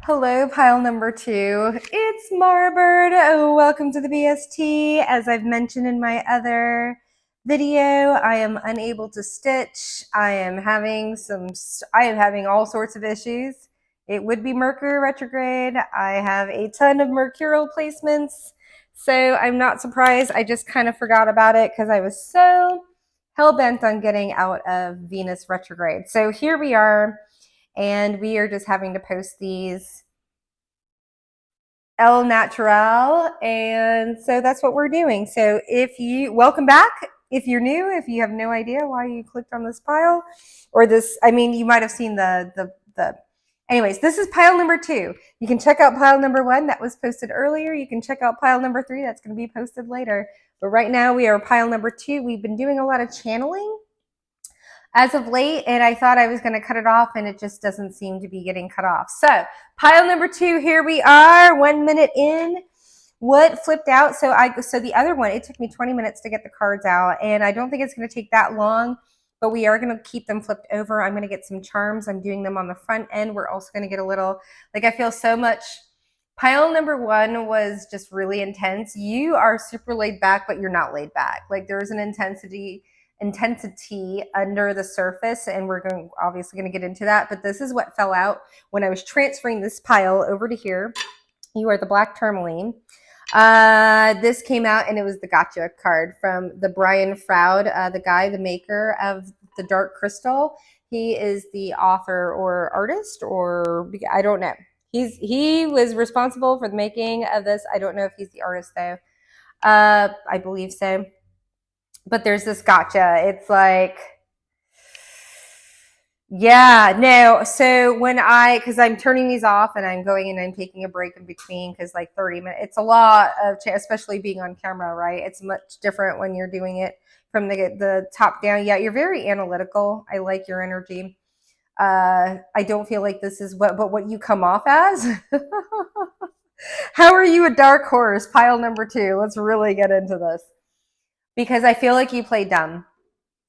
Hello, pile number 2. It's Marbird. Oh, welcome to the BST. As I've mentioned in my other video, I am unable to stitch. I am having all sorts of issues. It would be Mercury retrograde. I have a ton of mercurial placements, so I'm not surprised. I just kind of forgot about it because I was so hell-bent on getting out of Venus retrograde. So here we are. And we are just having to post these El Natural, and so that's what we're doing. So welcome back. If you're new, if you have no idea why you clicked on this pile or this, you might have seen anyways, this is pile number 2. You can check out pile number 1 that was posted earlier. You can check out pile number 3 that's going to be posted later. But right now we are pile number 2. We've been doing a lot of channeling as of late, and I thought I was going to cut it off, and it just doesn't seem to be getting cut off. So pile number 2, here we are, 1 minute in. What flipped out? So the other one, it took me 20 minutes to get the cards out, and I don't think it's going to take that long, but we are going to keep them flipped over. I'm going to get some charms. I'm doing them on the front end. We're also going to get a little, I feel so much. Pile number 1 was just really intense. You are super laid back, but you're not laid back. There's an intensity under the surface, and we're obviously going to get into that, but this is what fell out when I was transferring this pile over to here. You are the black tourmaline. This came out, and it was the gotcha card from the Brian Froud, the maker of the dark crystal. He is the author or artist, or I don't know. He was responsible for the making of this. I don't know if he's the artist though. I believe so. But there's this gotcha. It's yeah, no. So because I'm turning these off and I'm going and I'm taking a break in between because 30 minutes, it's a lot of, especially being on camera, right? It's much different when you're doing it from the top down. Yeah, you're very analytical. I like your energy. I don't feel like this is what you come off as. How are you a dark horse? Pile number 2. Let's really get into this. Because I feel like you play dumb.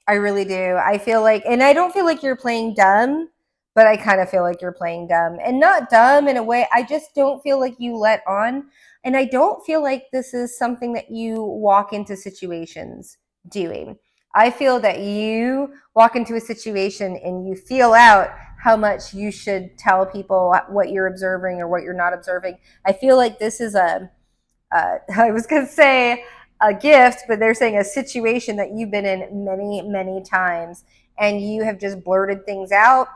I really do. I feel like, and I don't feel like you're playing dumb, but I kind of feel like you're playing dumb. And not dumb in a way, I just don't feel like you let on. And I don't feel like this is something that you walk into situations doing. I feel that you walk into a situation and you feel out how much you should tell people what you're observing or what you're not observing. I feel like this is I was going to say, a gift, but they're saying a situation that you've been in many, many times, and you have just blurted things out,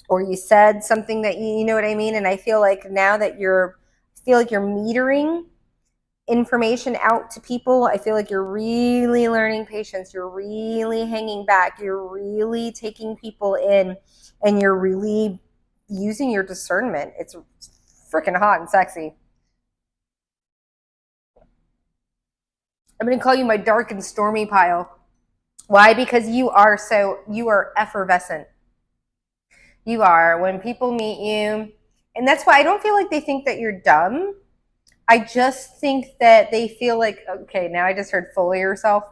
or you said something that you know what I mean. And I feel like now that you're metering information out to people, I feel like you're really learning patience. You're really hanging back. You're really taking people in, and you're really using your discernment. It's freaking hot and sexy. I'm going to call you my dark and stormy pile. Why? Because you are effervescent. You are. When people meet you, and that's why I don't feel like they think that you're dumb. I just think that they feel like, okay, now I just heard full of yourself.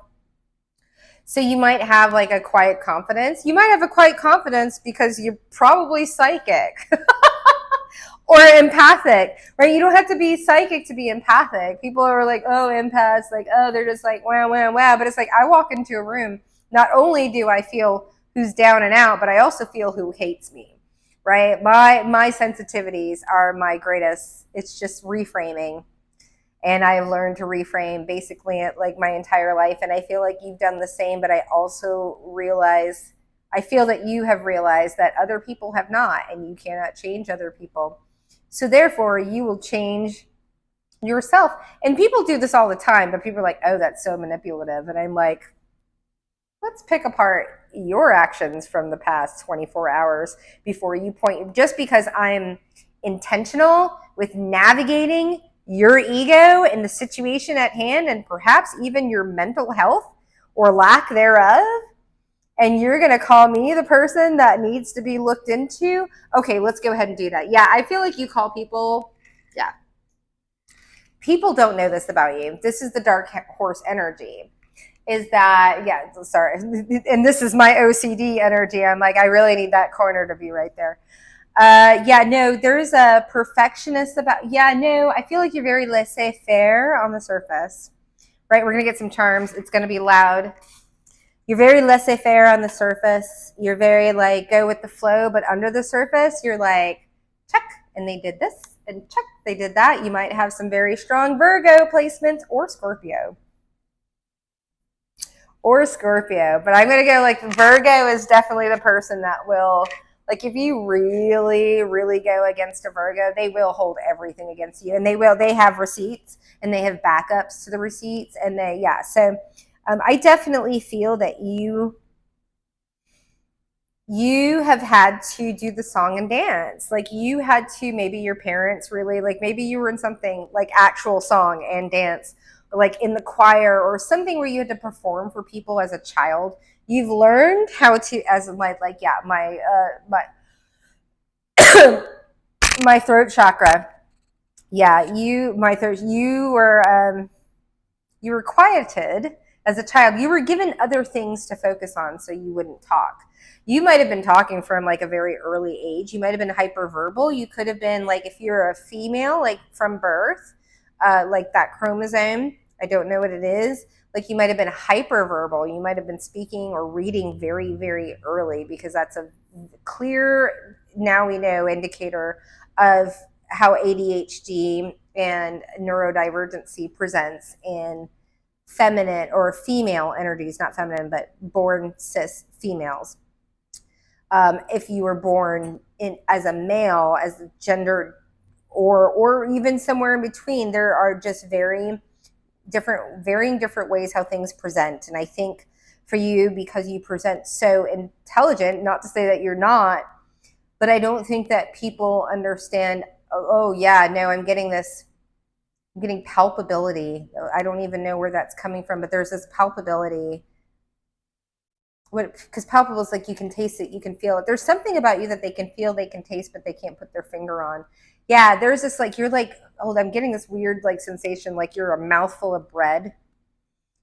So you might have a quiet confidence. You might have a quiet confidence because you're probably psychic. Or empathic, right? You don't have to be psychic to be empathic. People are like, oh, empaths, they're just wow, wow, wow. But it's I walk into a room, not only do I feel who's down and out, but I also feel who hates me, right? My sensitivities are my greatest. It's just reframing. And I've learned to reframe basically my entire life. And I feel like you've done the same, but I also I feel that you have realized that other people have not, and you cannot change other people. So therefore, you will change yourself. And people do this all the time, but people are like, oh, that's so manipulative. And I'm like, let's pick apart your actions from the past 24 hours before you point. Just because I'm intentional with navigating your ego and the situation at hand, and perhaps even your mental health or lack thereof, and you're going to call me the person that needs to be looked into, okay, let's go ahead and do that. Yeah, I feel like you call people, yeah. People don't know this about you. This is the dark horse energy. Is that, yeah, sorry. And this is my OCD energy. I'm I really need that corner to be right there. Yeah, no, there's a perfectionist about, yeah, no, I feel like you're very laissez-faire on the surface, right? We're going to get some charms. It's going to be loud. You're very laissez-faire on the surface. You're very like go with the flow, but under the surface, you're like, check, and they did this, and check, they did that. You might have some very strong Virgo placements or Scorpio. But I'm going to go like Virgo is definitely the person that will, like, if you really, really go against a Virgo, they will hold everything against you. And they have receipts and they have backups to the receipts. And yeah. So I definitely feel that you have had to do the song and dance. Like you had to, maybe your parents really, like maybe you were in something like actual song and dance, like in the choir or something where you had to perform for people as a child. You've learned how to, as my throat chakra. Yeah, you were quieted as a child. You were given other things to focus on so you wouldn't talk. You might have been talking from like a very early age. You might have been hyperverbal. You could have been like, if you're a female, like from birth, like that chromosome, I don't know what it is. Like you might have been hyperverbal. You might have been speaking or reading very, very early, because that's a clear, now we know, indicator of how ADHD and neurodivergency presents in feminine or female energies, not feminine, but born cis females. If you were born as a male, as a gender, or even somewhere in between, there are just varying different ways how things present. And I think for you, because you present so intelligent, not to say that you're not, but I don't think that people understand, oh yeah, no, I'm getting palpability. I don't even know where that's coming from, but there's this palpability. Because palpable is like you can taste it, you can feel it. There's something about you that they can feel, they can taste, but they can't put their finger on. Yeah, there's this like, you're like, oh, I'm getting this weird like sensation, like you're a mouthful of bread.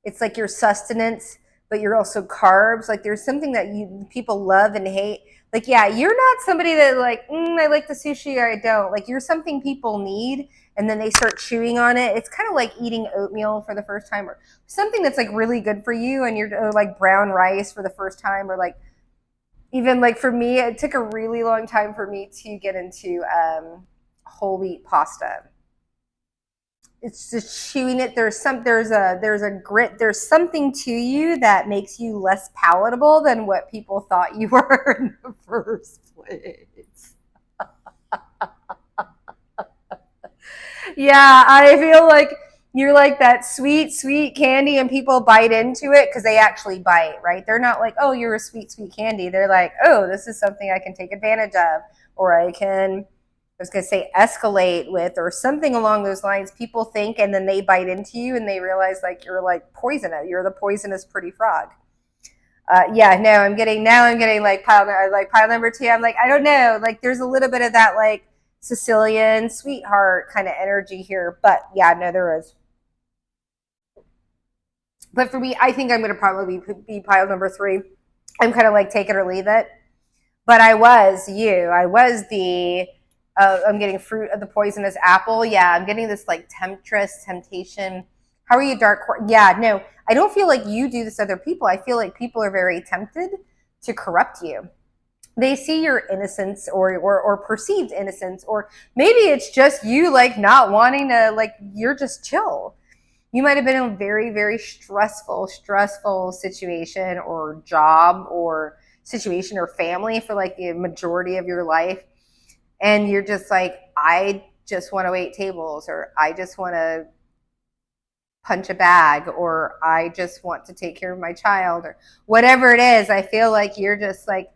It's like your sustenance, but you're also carbs. Like there's something that people love and hate. Like, yeah, you're not somebody that like, I like the sushi or I don't. Like you're something people need, and then they start chewing on it. It's kind of like eating oatmeal for the first time, or something that's like really good for you, and you're like brown rice for the first time, or like even like for me, it took a really long time for me to get into whole wheat pasta. It's just chewing it. There's a grit. There's something to you that makes you less palatable than what people thought you were in the first place. Yeah, I feel like you're like that sweet, sweet candy, and people bite into it because they actually bite, right? They're not like, oh, you're a sweet, sweet candy. They're like, oh, this is something I can take advantage of, or I was going to say escalate with, or something along those lines. People think, and then they bite into you, and they realize like you're like poisonous. You're the poisonous pretty frog. Yeah, no, I'm getting like pile number two. I'm like, I don't know, like there's a little bit of that like Sicilian sweetheart kind of energy here, but yeah, no, there is. But for me, I think I'm going to probably be pile number three. I'm kind of like take it or leave it. But I was the I'm getting fruit of the poisonous apple. Yeah, I'm getting this like temptation. How are you, dark? Yeah, no, I don't feel like you do this to other people. I feel like people are very tempted to corrupt you. They see your innocence or perceived innocence, or maybe it's just you like not wanting to, like you're just chill. You might have been in a very, very stressful situation or job or situation or family for like the majority of your life. And you're just like, I just want to wait tables, or I just want to punch a bag, or I just want to take care of my child, or whatever it is. I feel like you're just like,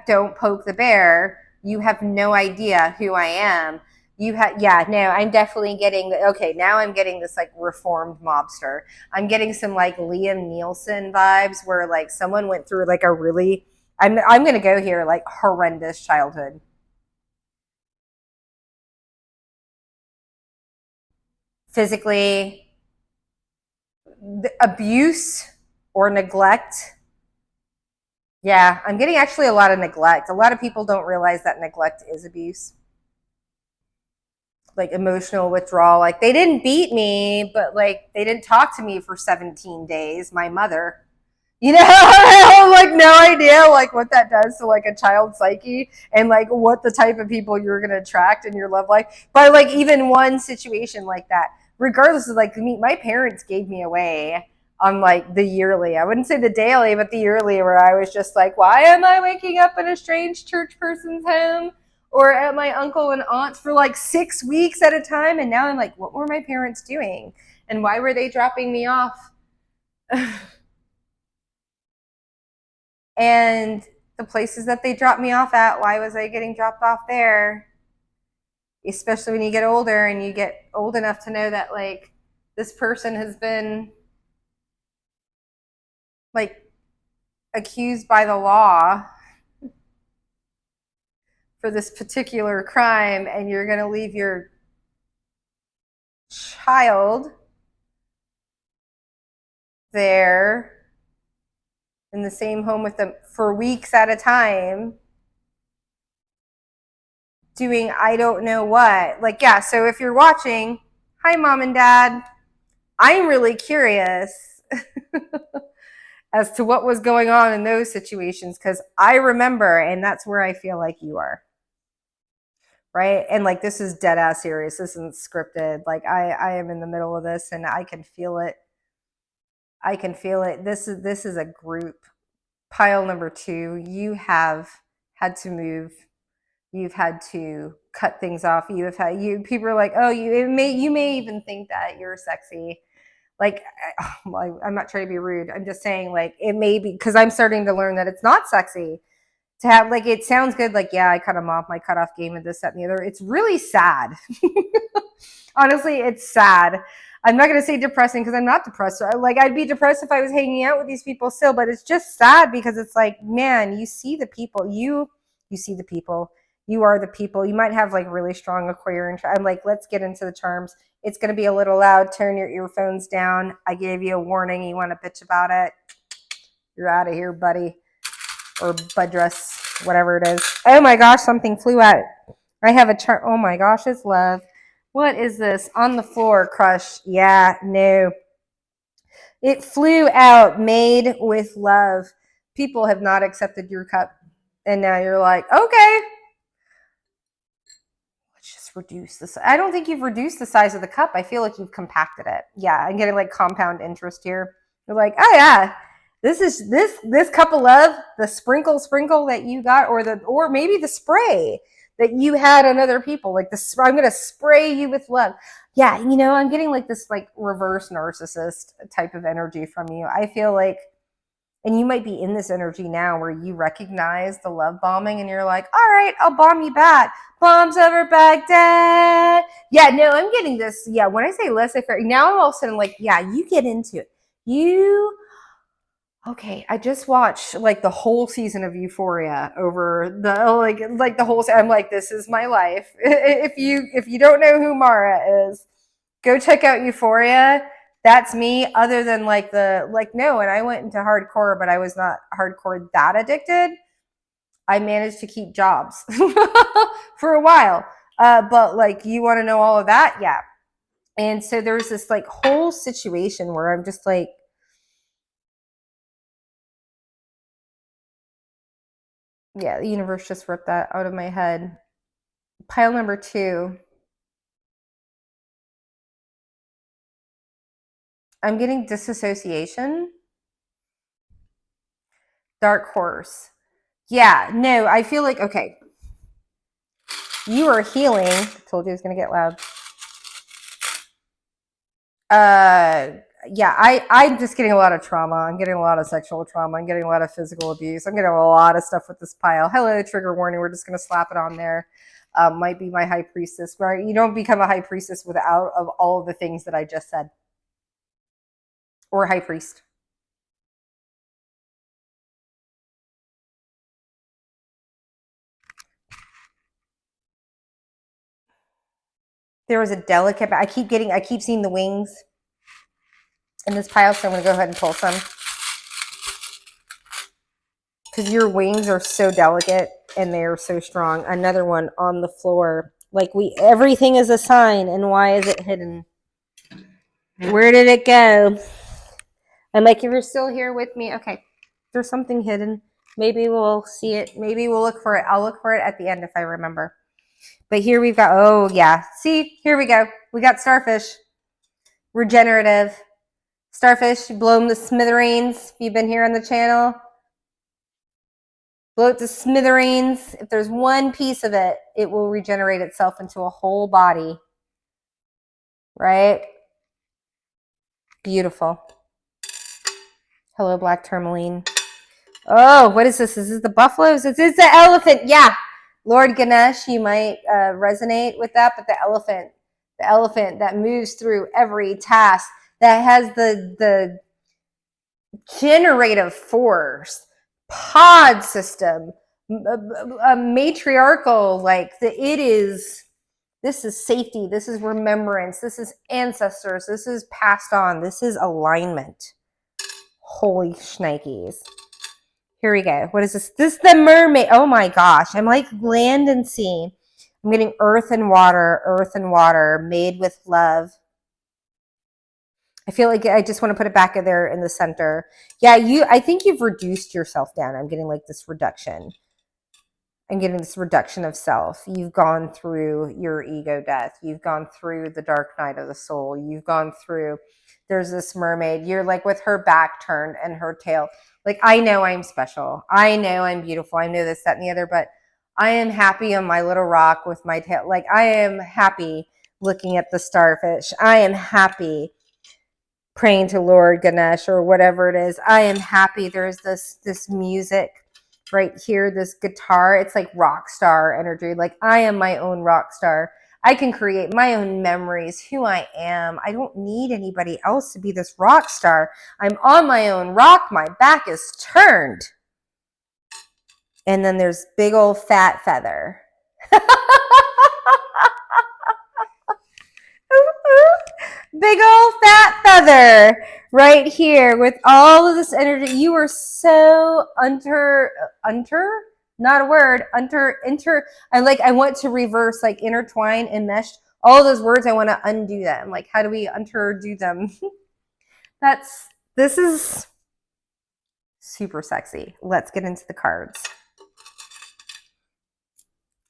don't poke the bear. You have no idea who I am. Yeah, no, I'm definitely getting, okay, now I'm getting this like reformed mobster. I'm getting some like Liam Neeson vibes, where like someone went through like a really, I'm going to go here, like horrendous childhood. Physically, abuse or neglect. Yeah, I'm getting actually a lot of neglect. A lot of people don't realize that neglect is abuse. Like emotional withdrawal. Like they didn't beat me, but like they didn't talk to me for 17 days. My mother. You know, I have like no idea like what that does to like a child's psyche and like what the type of people you're gonna attract in your love life. But like even one situation like that, regardless of like me, my parents gave me away on like the yearly. I wouldn't say the daily, but the yearly, where I was just like, why am I waking up in a strange church person's home or at my uncle and aunt's for like 6 weeks at a time? And now I'm like, what were my parents doing? And why were they dropping me off? And the places that they dropped me off at, why was I getting dropped off there? Especially when you get older and you get old enough to know that like this person has been like accused by the law for this particular crime, and you're going to leave your child there in the same home with them for weeks at a time doing I don't know what. Like, yeah, so if you're watching, hi, mom and dad. I'm really curious as to what was going on in those situations, because I remember, and that's where I feel like you are. Right. And like, this is dead ass serious. This isn't scripted. Like, I am in the middle of this and I can feel it. I can feel it. This is a group. Pile number 2, you have had to move. You've had to cut things off. You have had people are like, oh, you may even think that you're sexy. Like, I'm not trying to be rude. I'm just saying, like, it may be, because I'm starting to learn that it's not sexy to have, like, it sounds good. Like, yeah, I cut them off, my cutoff game, and this, that, and the other. It's really sad. Honestly, it's sad. I'm not going to say depressing because I'm not depressed. Like, I'd be depressed if I was hanging out with these people still, but it's just sad because it's like, man, you see the people. You see the people. You are the people. You might have like really strong Aquarian. I'm like, let's get into the charms. It's going to be a little loud. Turn your earphones down. I gave you a warning. You want to bitch about it? You're out of here, buddy. Or bud dress, whatever it is. Oh my gosh, something flew out. I have a charm. Oh my gosh, it's love. What is this? On the floor, crush. Yeah, no. It flew out, made with love. People have not accepted your cup. And now you're like, okay, let's just reduce this. I don't think you've reduced the size of the cup. I feel like you've compacted it. Yeah, I'm getting like compound interest here. You're like, oh yeah, this is this cup of love, the sprinkle that you got, or maybe the spray that you had on other people. Like I'm gonna spray you with love. Yeah, I'm getting like this like reverse narcissist type of energy from you. I feel like, and you might be in this energy now where you recognize the love bombing and you're like, all right, I'll bomb you back. Bombs over Baghdad. Yeah, no, I'm getting this. Yeah, when I say laissez-faire, now I'm all of a sudden like, yeah, you get into it. Okay, I just watched like the whole season of Euphoria over the like the whole. I'm like, this is my life. If you don't know who Mara is, go check out Euphoria. That's me. Other than like no, and I went into hardcore, but I was not hardcore that addicted. I managed to keep jobs for a while. But like, you want to know all of that? Yeah. And so there was this like whole situation where I'm just like, yeah, the universe just ripped that out of my head. Pile number 2. I'm getting disassociation. Dark horse. Yeah, no, I feel like, okay, you are healing. I told you it was going to get loud. Yeah, I'm just getting a lot of trauma. I'm getting a lot of sexual trauma. I'm getting a lot of physical abuse. I'm getting a lot of stuff with this pile. Hello, trigger warning. We're just going to slap it on there. Might be my high priestess. Right? You don't become a high priestess without of all of the things that I just said. Or high priest. There was a delicate, I keep seeing the wings in this pile, so I'm going to go ahead and pull some. because your wings are so delicate and they are so strong. Another one on the floor. Like everything is a sign, and why is it hidden? Where did it go? I'm like, if you're still here with me, okay, there's something hidden. Maybe we'll see it. Maybe we'll look for it. I'll look for it at the end if I remember. But here we've got, oh yeah. See, here we go. We got starfish. Regenerative. Starfish, blow them to smithereens. If you've been here on the channel, blow it to smithereens. If there's one piece of it, it will regenerate itself into a whole body. Right? Beautiful. Hello, black tourmaline. Oh, what is this? Is this the buffaloes? Is this the elephant? Yeah. Lord Ganesh, you might resonate with that, but the elephant that moves through every task, that has the generative force, pod system, a matriarchal, like this is safety, this is remembrance, this is ancestors, this is passed on, this is alignment. Holy shnikes. Here we go. What is this? This is the mermaid. Oh my gosh. I'm like land and sea. I'm getting earth and water, made with love. I feel like I just want to put it back in there in the center. Yeah, I think you've reduced yourself down. I'm getting like this reduction. I'm getting this reduction of self. You've gone through your ego death. You've gone through the dark night of the soul. You've gone through, there's this mermaid. You're like with her back turned and her tail. Like, I know I'm special. I know I'm beautiful. I know this, that, and the other, but I am happy on my little rock with my tail. Like, I am happy looking at the starfish. I am happy praying to Lord Ganesh or whatever it is. I am happy. There's this music right here, this guitar. It's like rock star energy. Like, I am my own rock star. I can create my own memories, who I am. I don't need anybody else to be this rock star. I'm on my own rock. My back is turned. And then there's big old fat feather. Big old fat feather right here with all of this energy. You are so not a word, I want to reverse, like intertwine and mesh all those words. I want to undo them. Like, how do we undo them? This is super sexy. Let's get into the cards.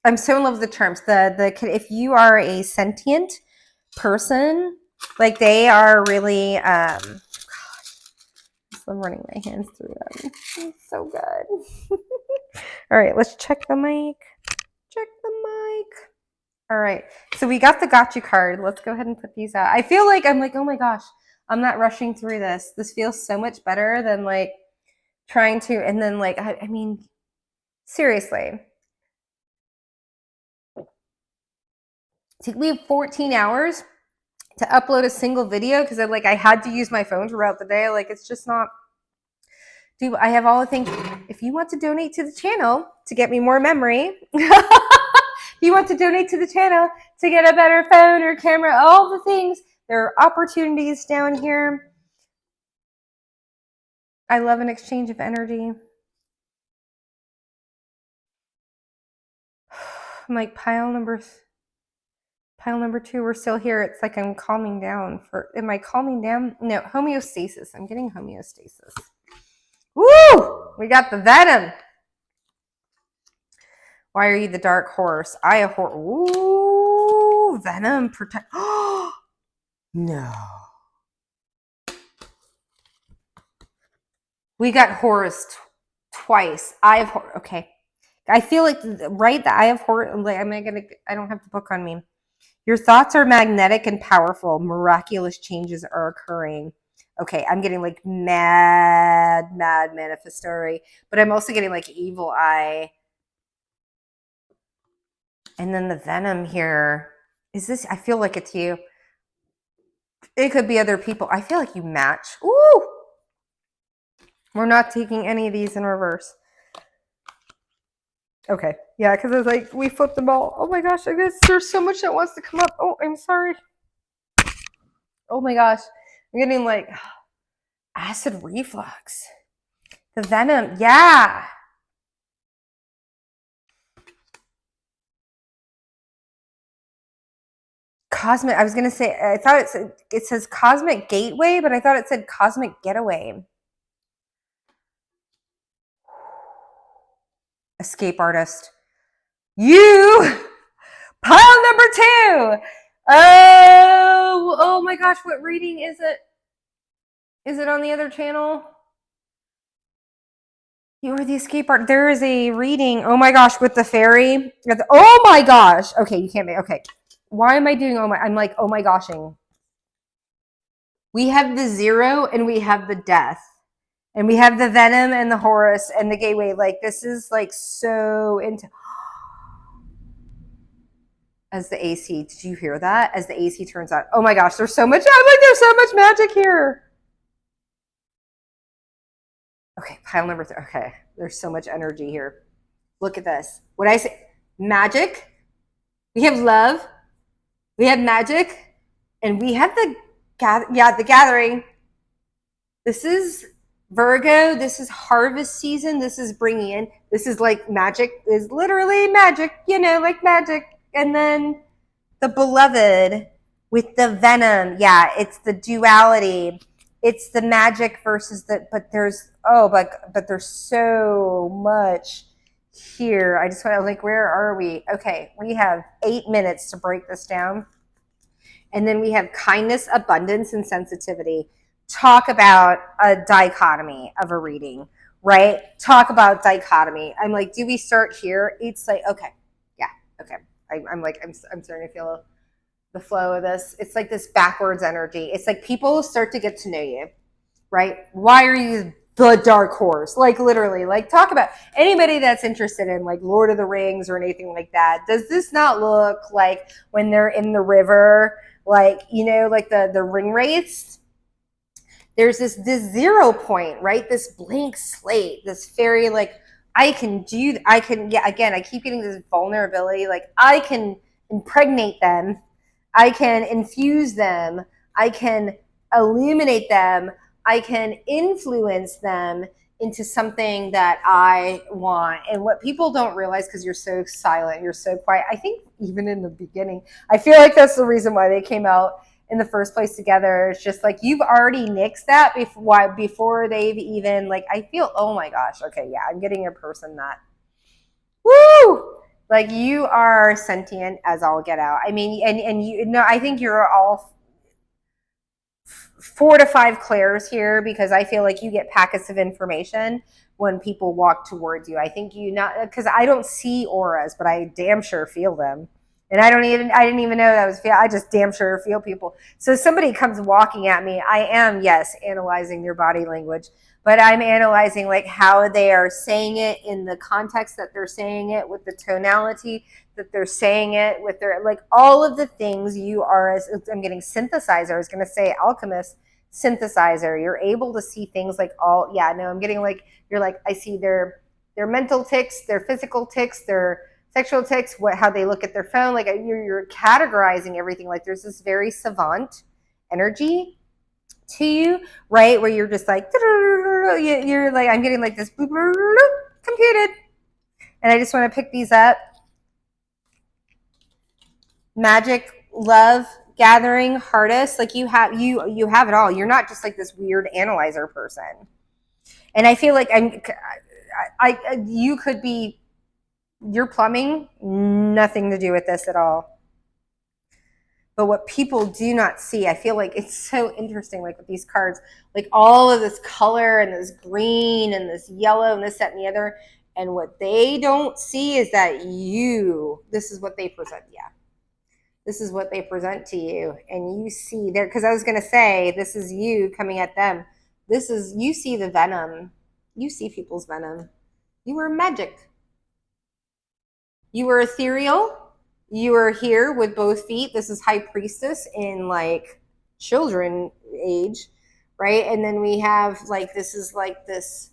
I'm so in love with the terms. If you are a sentient person, like they are really, gosh, I'm running my hands through them. It's so good. All right, let's check the mic. Check the mic. All right, so we got the gotcha card. Let's go ahead and put these out. I feel like I'm like, oh my gosh, I'm not rushing through this. This feels so much better than like trying to, and then like, I mean, seriously. We have 14 hours to upload a single video because I had to use my phone throughout the day. Like, it's just not. Dude, I have all the things. If you want to donate to the channel to get me more memory, if you want to donate to the channel to get a better phone or camera, all the things, there are opportunities down here. I love an exchange of energy. I'm like, pile number 2, we're still here. It's like I'm calming down. Am I calming down? No, homeostasis. I'm getting homeostasis. Woo! We got the venom. Why are you the dark horse? I a horse. Ooh, venom protect. Oh, no. We got horse twice. I have horse. Okay. I feel like, right, that I have horse. Like, I don't have the book on me. Your thoughts are magnetic and powerful. Miraculous changes are occurring. Okay, I'm getting like mad manifestory, but I'm also getting like evil eye. And then the venom here. Is this, I feel like it's you. It could be other people. I feel like you match. Ooh! We're not taking any of these in reverse. Okay, yeah, because it's like we flipped them all. Oh my gosh, I guess there's so much that wants to come up. Oh, I'm sorry. Oh my gosh, I'm getting like acid reflux. The venom, yeah. Cosmic, I was going to say, I thought it says Cosmic Gateway, but I thought it said Cosmic Getaway. Escape artist. You! Pile number 2! Oh my gosh, what reading is it? Is it on the other channel? You are the escape art. There is a reading. Oh my gosh, with the fairy. Oh my gosh. Okay, you can't make. Okay. Why am I doing oh my? I'm like, oh my goshing. We have the 0 and we have the death. And we have the venom and the Horus and the gateway. Like, this is like so into. As the AC, did you hear that? As the AC turns on. Oh my gosh, there's so much. I'm like, there's so much magic here. Okay, pile number 3. Okay, there's so much energy here. Look at this. What I say, magic. We have love. We have magic, and we have the gathering. This is Virgo. This is harvest season. This is bringing in. This is like magic. Is literally magic. You know, like magic. And then the beloved with the venom. Yeah, it's the duality. It's the magic versus the. But there's but there's so much here. I just want to like, where are we? Okay, we have 8 minutes to break this down. And then we have kindness, abundance, and sensitivity. Talk about a dichotomy of a reading, right? Talk about dichotomy. I'm like, do we start here? It's like, okay, yeah, okay. I'm starting to feel the flow of this. It's like this backwards energy. It's like people start to get to know you, right? Why are you the dark horse? Like literally, like talk about anybody that's interested in like Lord of the Rings or anything like that. Does this not look like when they're in the river, like, you know, like the ring wraiths? There's this 0 point, right? This blank slate, this fairy, like I can, yeah, again, I keep getting this vulnerability. Like I can impregnate them. I can infuse them. I can illuminate them. I can influence them into something that I want. And what people don't realize, because you're so silent, you're so quiet, I think even in the beginning, I feel like that's the reason why they came out in the first place together. It's just like you've already nixed that before they've even like, I feel, oh my gosh, okay, yeah, I'm getting a person that, woo, like you are sentient as all get out. I mean, and you know, I think you're all 4 to 5 clairs here, because I feel like you get packets of information when people walk towards you. I think you not, because I don't see auras, but I damn sure feel them. And I didn't even know that was feel. I just damn sure feel people. So if somebody comes walking at me, I am, yes, analyzing their body language, but I'm analyzing like how they are saying it in the context that they're saying it, with the tonality that they're saying it, with their, like all of the things you are, as I'm getting synthesizer. I was going to say alchemist, synthesizer. You're able to see things like all, yeah, no, I'm getting like, you're like, I see their mental tics, their physical tics, their sexual tics, how they look at their phone. Like you're categorizing everything. Like there's this very savant energy to you, right? Where you're just like, you're like, I'm getting like this computed. And I just want to pick these up. Magic, love, gathering, hardest. Like you have it all. You're not just like this weird analyzer person. And I feel like you could be, your plumbing, nothing to do with this at all. But what people do not see, I feel like it's so interesting, like with these cards, like all of this color and this green and this yellow and this, that, and the other. And what they don't see is that this is what they present. Yeah. This is what they present to you. And you see there, because I was going to say, this is you coming at them. This is, you see the venom. You see people's venom. You are magic. You are ethereal. You are here with both feet. This is High Priestess in like children age, right? And then we have like, this is like this,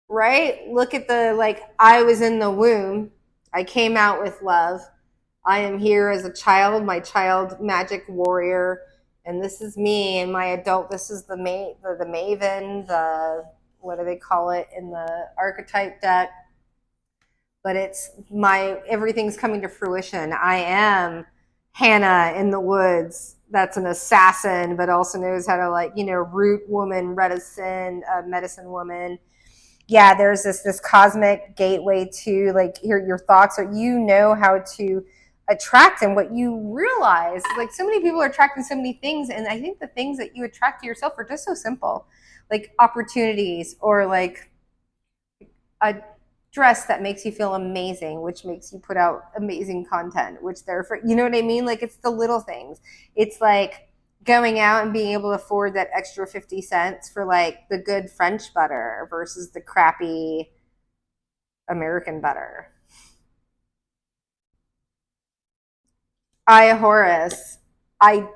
right? Look at the, like, I was in the womb. I came out with love. I am here as a child, my child magic warrior. And this is me and my adult. This is the maven, the, what do they call it in the archetype deck? But it's everything's coming to fruition. I am Hannah in the woods that's an assassin, but also knows how to, like, you know, root woman, medicine woman. Yeah, there's this cosmic gateway to, like, your thoughts, or you know how to attract, and what you realize, like, so many people are attracting so many things, and I think the things that you attract to yourself are just so simple, like opportunities, or like a dress that makes you feel amazing, which makes you put out amazing content, which therefore, you know what I mean? Like, it's the little things. It's like going out and being able to afford that extra 50 cents for like the good French butter versus the crappy American butter. I, Horace, I,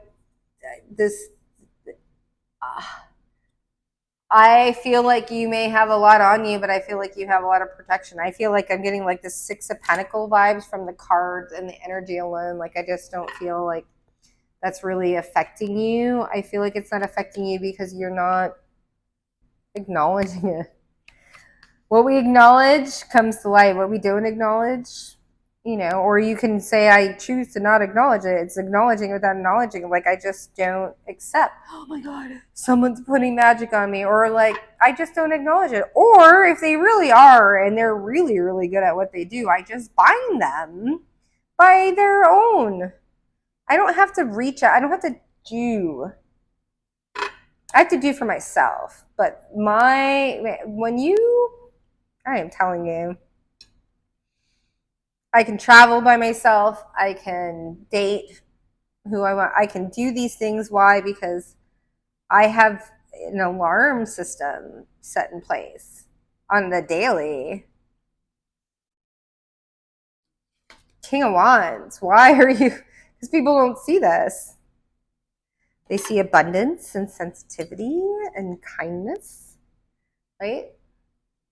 this, uh, I feel like you may have a lot on you, but I feel like you have a lot of protection. I feel like I'm getting like the Six of Pentacle vibes from the cards and the energy alone. Like, I just don't feel like that's really affecting you. I feel like it's not affecting you because you're not acknowledging it. What we acknowledge comes to light. What we don't acknowledge, you know, or you can say, I choose to not acknowledge it. It's acknowledging without acknowledging. Like, I just don't accept, oh my God, someone's putting magic on me, or like, I just don't acknowledge it. Or if they really are and they're really, really good at what they do, I just bind them by their own. I don't have to reach out. I don't have to do. I have to do for myself. But I am telling you, I can travel by myself. I can date who I want. I can do these things. Why? Because I have an alarm system set in place on the daily. King of Wands. Why are you? Because people don't see this. They see abundance and sensitivity and kindness, right?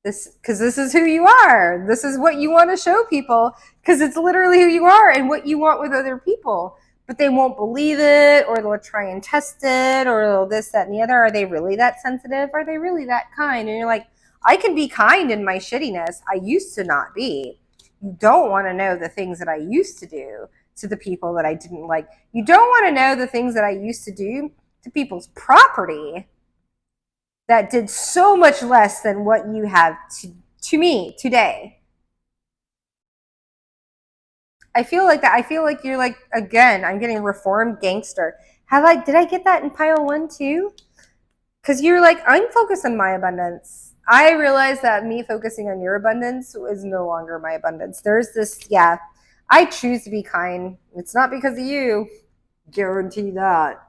Because this is who you are. This is what you want to show people, because it's literally who you are and what you want with other people. But they won't believe it, or they'll try and test it, or they'll this, that, and the other. Are they really that sensitive? Are they really that kind? And you're like, I can be kind in my shittiness. I used to not be. You don't want to know the things that I used to do to the people that I didn't like. You don't want to know the things that I used to do to people's property that did so much less than what you have to me today. I feel like that. I feel like you're like, again, I'm getting reformed gangster. Did I get that in pile 1 too? Because you're like, I'm focused on my abundance. I realize that me focusing on your abundance is no longer my abundance. There's this, yeah, I choose to be kind. It's not because of you. Guarantee that.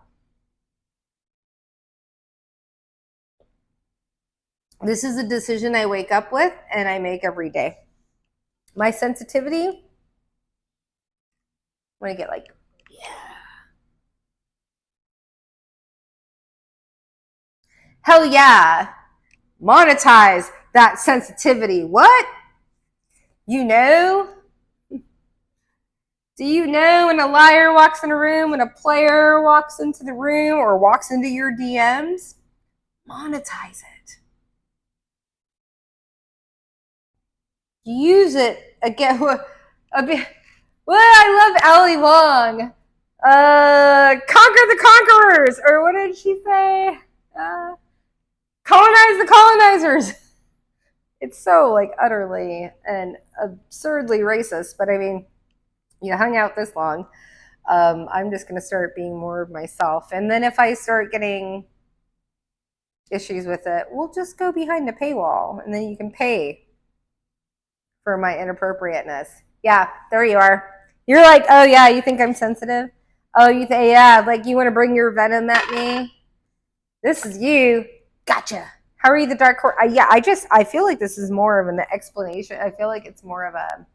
This is a decision I wake up with and I make every day. My sensitivity, I'm gonna get like, yeah. Hell yeah. Monetize that sensitivity. What? You know? Do you know when a liar walks in a room, when a player walks into the room or walks into your DMs? Monetize it. Use it again. A bit. Well, I love Ali Wong. Conquer the conquerors, or what did she say? Colonize the colonizers. It's so like utterly and absurdly racist, but I mean, you hung out this long. I'm just going to start being more of myself. And then if I start getting issues with it, we'll just go behind the paywall, and then you can pay for my inappropriateness. Yeah, there you are. You're like, oh yeah, you think I'm sensitive? Oh, you think, yeah, like you want to bring your venom at me? This is you. Gotcha. How are you, the dark horse? Yeah, I feel like this is more of an explanation. I feel like it's more of a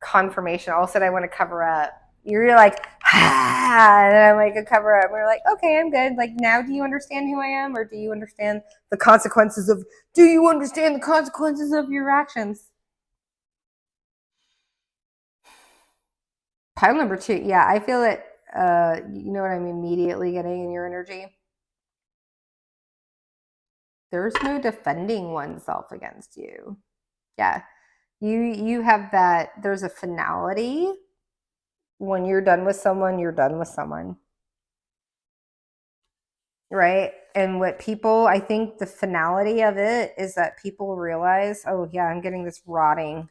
confirmation. All of a sudden, I want to cover up. You're like, ah, and I'm like, a cover up. We're like, okay, I'm good. Like, now do you understand who I am? Or do you understand the consequences of your actions? Pile number 2. Yeah, I feel it. You know what I'm immediately getting in your energy? There's no defending oneself against you. Yeah. You have that, there's a finality when you're done with someone, you're done with someone. Right? And what people, I think the finality of it is that people realize, oh yeah, I'm getting this rotting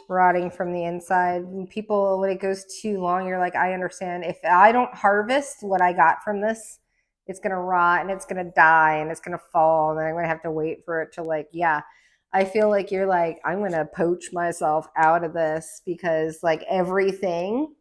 from the inside. And people, when it goes too long, you're like, I understand. If I don't harvest what I got from this, it's going to rot and it's going to die and it's going to fall. And then I'm going to have to wait for it to, like, yeah. I feel like you're like, I'm going to poach myself out of this because, like, everything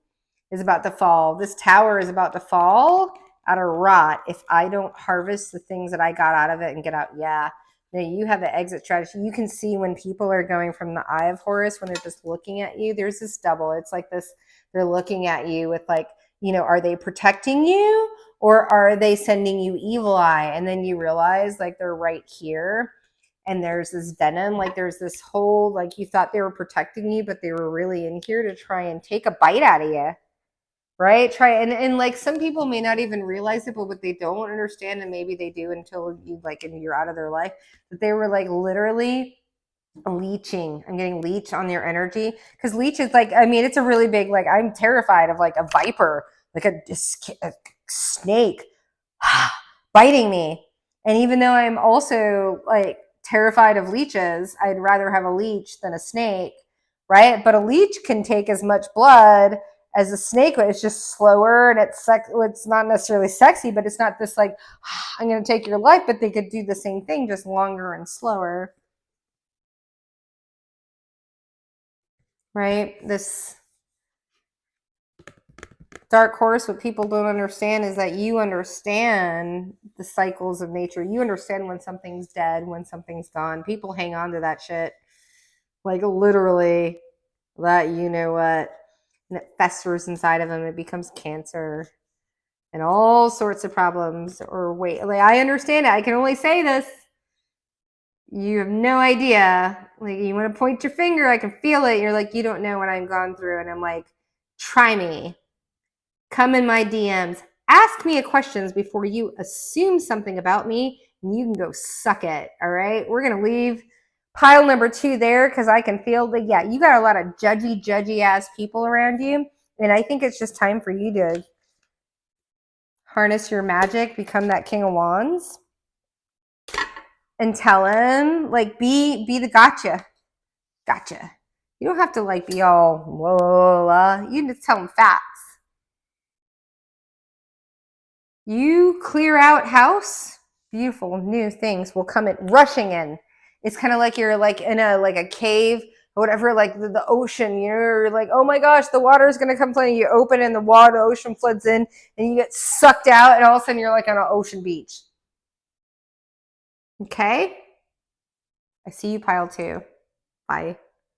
is about to fall. This tower is about to fall out of rot if I don't harvest the things that I got out of it and get out. Yeah. Now you have an exit strategy. You can see when people are going from the eye of Horus, when they're just looking at you, there's this double. It's like this, they're looking at you with, like, you know, are they protecting you or are they sending you evil eye? And then you realize, like, they're right here. And there's this venom, like there's this whole, like, you thought they were protecting you, but they were really in here to try and take a bite out of you. Right? Try and like some people may not even realize it, but what they don't understand, and maybe they do until you, like, and you're out of their life, that they were, like, literally leeching. I'm getting leech on your energy, because leech is, like, I mean, it's a really big, like, I'm terrified of, like, a viper, like a snake biting me. And even though I'm also, like, terrified of leeches, I'd rather have a leech than a snake, right? But a leech can take as much blood as a snake. It's just slower, and it's not necessarily sexy, but it's not this, like, I'm going to take your life, but they could do the same thing, just longer and slower, right? This dark horse, what people don't understand is that you understand the cycles of nature. You understand when something's dead, when something's gone. People hang on to that shit, like, literally, that, you know what, and it festers inside of them. It becomes cancer and all sorts of problems. Or wait, like, I understand it. I can only say this. You have no idea. Like, you want to point your finger, I can feel it. You're like, you don't know what I've gone through. And I'm like, try me. Come in my DMs. Ask me questions before you assume something about me, and you can go suck it. All right? We're going to leave pile number 2 there, because I can feel that, yeah, you got a lot of judgy ass people around you. And I think it's just time for you to harness your magic, become that King of Wands, and tell him, like, be the gotcha. You don't have to, like, be all whoa. You just tell him facts. You clear out house, beautiful new things will come rushing in. It's kind of like you're, like, in a cave or whatever, like the ocean. You're like, oh my gosh, the water is gonna come flooding. You open and the ocean floods in, and you get sucked out, and all of a sudden you're, like, on an ocean beach. Okay? I see you, pile 2. Bye.